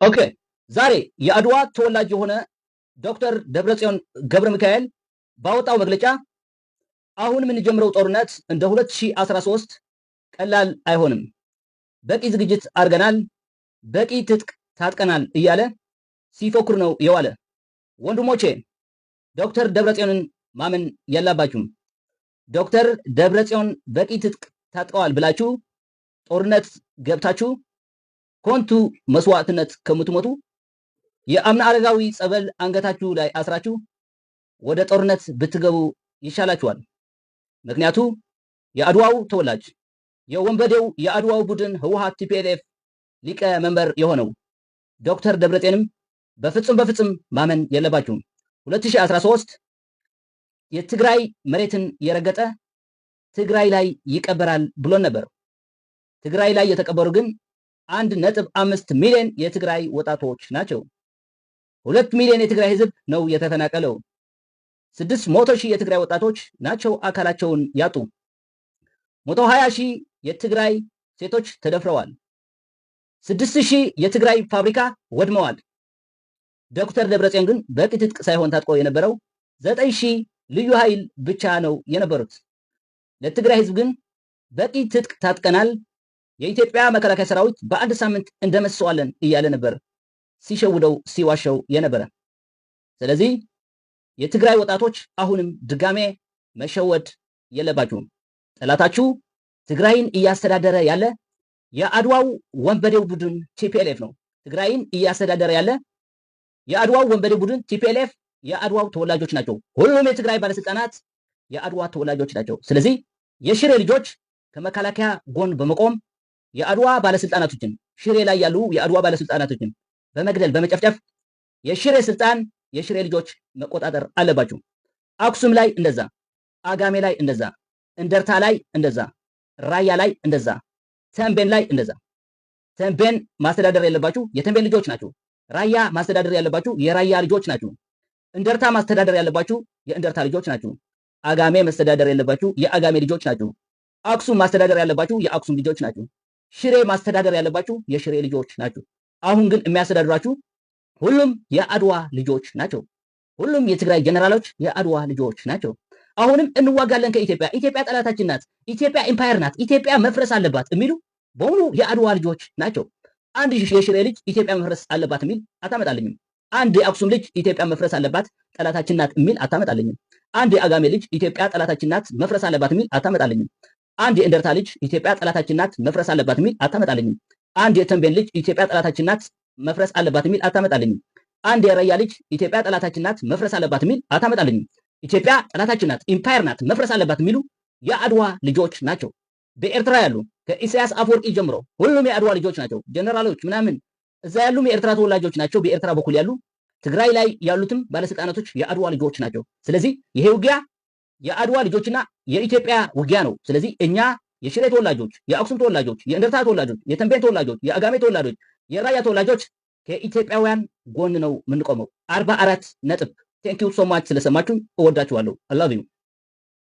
ኦኬ ዛሬ የአድዋ ተወላጅ የሆነ ዶክተር ደብረጽዮን ገብረ ሚካኤል ባወጣው መግለጫ አሁን የምንጀምረው ጦርነት እንደ 2013 ቀላል አይሆንም፣ በቂ ዝግጅት አድርገናል፣ በቂ ትጥቅ ታጥቀናል እያለ ሲፎክር ነው የዋለ። ወንድሞቼ ዶክተር ደብረጽዮንን ማመን የለባችሁም። ዶክተር ደብረጽዮን በቂ ትጥቅ ታጥቀዋል ብላችሁ ጦርነት ገብታችሁ ኮንቱ መስዋዕትነት ከምትሞቱ የአምና አረጋዊ ጸበል አንገታችሁ ላይ አስራችሁ ወደ ጦርነት ብትገቡ ይሻላችኋል። ምክንያቱ የአድዋው ተወላጅ የወንበዴው የአድዋው ቡድን ህወሓት ቲፒኤልኤፍ ሊቀ መንበር የሆነው ዶክተር ደብረጽዮንም በፍጹም ማመን የለባችሁም። 2013 የትግራይ መሬትን የረገጠ ትግራይ ላይ ይቀበራል ብሎን ነበር። ትግራይ ላይ የተቀበሩ ግን 1.5 ሚሊዮን የትግራይ ወጣቶች ናቸው። 2 ሚሊዮን የትግራይ ህዝብ ነው የተፈናቀለው። 600,000 የትግራይ ወጣቶች ናቸው አካላቸውን ያጡ። 120,000 የትግራይ ሴቶች ተደፍረዋል። 6,000 የትግራይ ፋብሪካ ወድመዋል። ዶክተር ደብረጽዮን ግን በቂ ትጥቅ ሳይሆን ታጥቆ የነበረው 9,000 ልዩ ኃይል ብቻ ነው የነበሩት። ለትግራይ ህዝብ ግን በቂ ትጥቅ ታጥቀናል፣ የኢትዮጵያ መከላከያ ሰራዊት በአንድ ሳምንት እንደመስዋለን እያለ ነበር ሲሸውደው ሲዋሸው የነበረ። ስለዚህ የትግራይ ወጣቶች አሁንም ድጋሜ መሸወድ የለባችሁም። ጠላታችሁ ትግራይን እያስተዳደረ ያለ የአድዋው ወንበዴው ቡድን ቲፒኤልኤፍ ነው። ትግራይን እያስተዳደረ ያለ የአድዋው ወንበዴው ቡድን ቲፒኤልኤፍ የአድዋው ተወላጆች ናቸው። ሁሉም የትግራይ ባለስልጣናት የአድዋ ተወላጆች ናቸው። ስለዚህ የሽሬ ልጆች ከመከላከያ ጎን በመቆም የአድዋ ባለስልጣናቶችን ሽሬ ላይ ያሉ የአድዋ ባለስልጣናቶችን በመግደል በመጨፍጨፍ የሽሬ ስልጣን የሽሬ ልጆች መቆጣጠር አለባችሁ። አክሱም ላይ እንደዛ፣ አጋሜ ላይ እንደዛ፣ እንደርታ ላይ እንደዛ፣ ራያ ላይ እንደዛ፣ ተንቤን ላይ እንደዛ። ተንቤን ማስተዳደር ያለባችሁ የተንቤን ልጆች ናችሁ። ራያ ማስተዳደር ያለባችሁ የራያ ልጆች ናችሁ። እንደርታ ማስተዳደር ያለባችሁ የእንደርታ ልጆች ናችሁ። አጋሜ ማስተዳደር ያለባችሁ የአጋሜ ልጆች ናችሁ። አክሱም ማስተዳደር ያለባችሁ የአክሱም ልጆች ናችሁ። ሽሬ ማስተዳደር ያለባችሁ የሽሬ ልጆች ናችሁ። አሁን ግን የሚያስተዳድራችሁ ሁሉም የአድዋ ልጆች ናቸው። ሁሉም የትግራይ ጀነራሎች የአድዋ ልጆች ናቸው። አሁንም እንዋጋለን ከኢትዮጵያ፣ ኢትዮጵያ ጠላታችን ናት፣ ኢትዮጵያ ኢምፓየር ናት፣ ኢትዮጵያ መፍረስ አለባት የሚሉ በሙሉ የአድዋ ልጆች ናቸው። አንድ የሽሬ ልጅ ኢትዮጵያ መፍረስ አለባት የሚል አታመጣልኝም። አንድ የአክሱም ልጅ ኢትዮጵያ መፍረስ አለባት ጠላታችን ናት የሚል አታመጣልኝም። አንድ የአጋሜ ልጅ ኢትዮጵያ ጠላታችን ናት መፍረስ አለባት የሚል አታመጣልኝም። አንድ የእንደርታ ልጅ ኢትዮጵያ ጠላታችን ናት መፍረስ አለባት የሚል አታመጣልኝም። አንድ የተንቤን ልጅ ኢትዮጵያ ጠላታችን ናት መፍረስ አለባት የሚል አታመጣልኝም። አንድ የራያ ልጅ ኢትዮጵያ ጠላታችን ናት መፍረስ አለባት የሚል አታመጣልኝም። ኢትዮጵያ ጠላታችን ናት ኢምፓየር ናት መፍረስ አለባት የሚሉ የአድዋ ልጆች ናቸው። በኤርትራ ያሉ ከኢሳያስ አፈወርቂ ጀምሮ ሁሉም የአድዋ ልጆች ናቸው። ጀነራሎች ምናምን እዛ ያሉም የኤርትራ ተወላጆች ናቸው። በኤርትራ በኩል ያሉ ትግራይ ላይ ያሉትም ባለስልጣናቶች የአድዋ ልጆች ናቸው። ስለዚህ ይሄ ውጊያ የአድዋ ልጆችና የኢትዮጵያ ውጊያ ነው። ስለዚህ እኛ የሽሬ ተወላጆች፣ የአክሱም ተወላጆች፣ የእንደርታ ተወላጆች፣ የተንቤን ተወላጆች፣ የአጋሜ ተወላጆች፣ የራያ ተወላጆች ከኢትዮጵያውያን ጎን ነው የምንቆመው። 44 ነጥብ። ቴንክ ዩ ሶ ማች ስለሰማችሁ እወዳችኋለሁ። አላህ